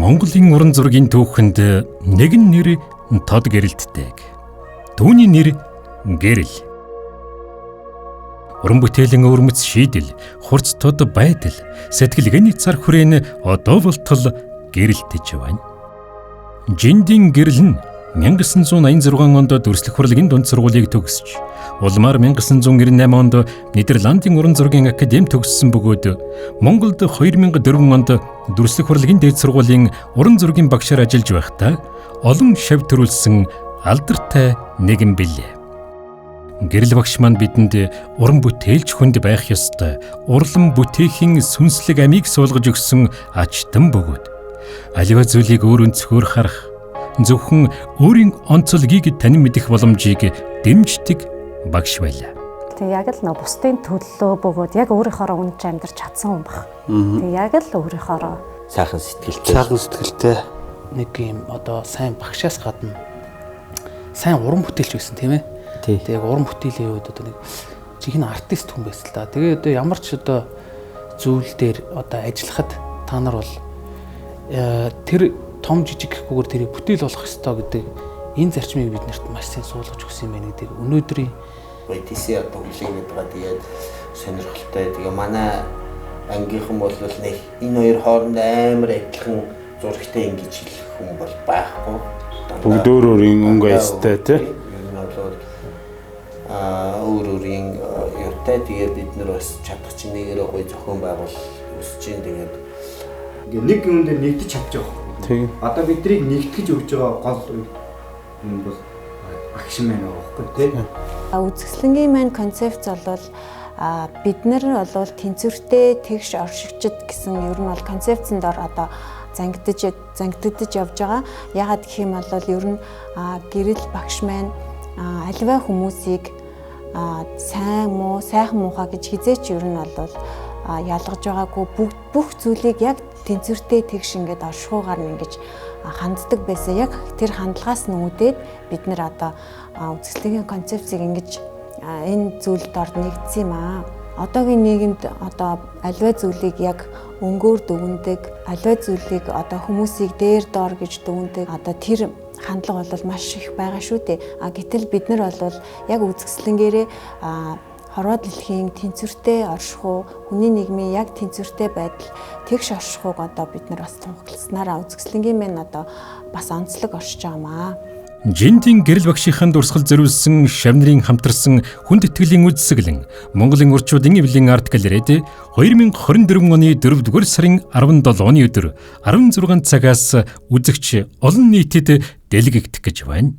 Монголын уран зургийн түүхэнд нэгэн нэр тод гэрэлтдэг. Түүний нэр гэрэл. Уран бүтээлийн өвөрмөц шийдэл, хурц тод байдал, сэтгэлгээний цар хүрээн одоо болтол гэрэлтэж байна. Жиндийн гэрэл нь 1986 онд дүрслэх хурлын дунд сургуулийг төгсөж, улмаар 1998 онд Нидерландын уран зургийн академи төгссөн бөгөөд Монголд 2004 онд дүрслэх хурлын дээд сургуулийн уран зургийн багшаар ажиллаж байхдаа олон шав төрүүлсэн алдартай нэгэн билээ. Гэрэл багш маань бидэнд уран бүтээлч хүнд байх ёстой урлан бүтээхийн сүнслэг амийг суулгаж өгсөн ачтан бөгөөд аливаа зүйлийг өөр өнцгөр харах, зөвхөн өөрийн онцлогийг танин мэдэх боломжийг дэмждэг багш байлаа. Тэг яг л нөө бусдын төлөө бөгөөд яг өөрийнхоороо үнж амьдарч чадсан хүн баг. Тэг яг л өөрийнхоороо сайхан сэтгэлтэй нэг юм одоо сайн багшаас гадна сайн уран бүтээлч байсан тийм ээ. Тэг яг уран бүтээлийн үед одоо нэг чихэн артист хүн байсан л да. Тэгээ одоо ямар ч одоо зүйл дээр одоо ажиллахад та нар бол тэр том жижиг гэхгүйгээр тэрийг бүтээл болох ёстой гэдэг энэ зарчмыг биднэрт маш сайн суулгаж өгсөн юм байна гэдэг. Өнөөдрийн BTC одоо хүлээгээд байгаа тэгээд сонирхолтой. Тэгээ манай ангийнхан бол нэг энэ хоёр хооронд амар адилхан зурагтай ингэж хэлэх хүн бол байхгүй. Бүгд өөр өөрийн өнгө ястай тий. Өөр өөрийн юутай тэгээд бид нар бас чадах чинь нэгээрээ гоё зохион байгуул өсөж чинь тэгээд нэг юм дээр нэгдэж чадчих واخ. Тийм. Одоо биднийг нэгтгэж өгж байгаа гол юм бол багш маань байхгүй тий. Үзэсгэлэнгийн маань концепц бол бид нар бол тэнцвэртэй тэгш оршигчд гэсэн ер нь бол концепцэнд ор одоо зангиддаж явж байгаа. Ягаад гэх юм бол ер нь гэрэл багш маань аливаа хүмүүсийг сайн муу, сайхан муухай гэж хизээч ер нь бол ялгаж байгаагүй бүх зүйлийг яг тэнцвэртэй тэгш ингээд оршихуугаар нь ингэж ханддаг байсан. Яг тэр хандлагаас нь үүдээд бид нэр одоо үзэсгэлэнгийн концепцийг ингэж энэ зүйлд ор нэгдсэн юм аа. Одоогийн нийгэмд одоо аливаа зүйлийг яг өнгөөр дүгндэг, аливаа зүйлийг одоо хүмүүсийг дээр доор гэж дүгндэг. Одоо тэр хандлага бол маш их байгаа шүү дээ. Гэтэл бид нар бол яг үзэсгэлэнгээрээ хорвоо дэлхийн тэнцвэртэй оршихуй, хүний нийгмийн яг тэнцвэртэй байдал тэгш оршихуйг одоо бид нар бас тунхагласнараа үзэсгэлэнгийн мэн одоо бас онцлог оршиж байгаамаа. Жиндийн гэрэл багшийнхаа дурсгал зориулсан шавнырын хамтарсан хүнд итгэлийн үзэсгэлэн Монголын урчуудын эвлийн арт галерейд 2024 оны 4-р сарын 17-ны өдөр 16 цагаас үзэгч олон нийтэд дэлгэгдэх гэж байна.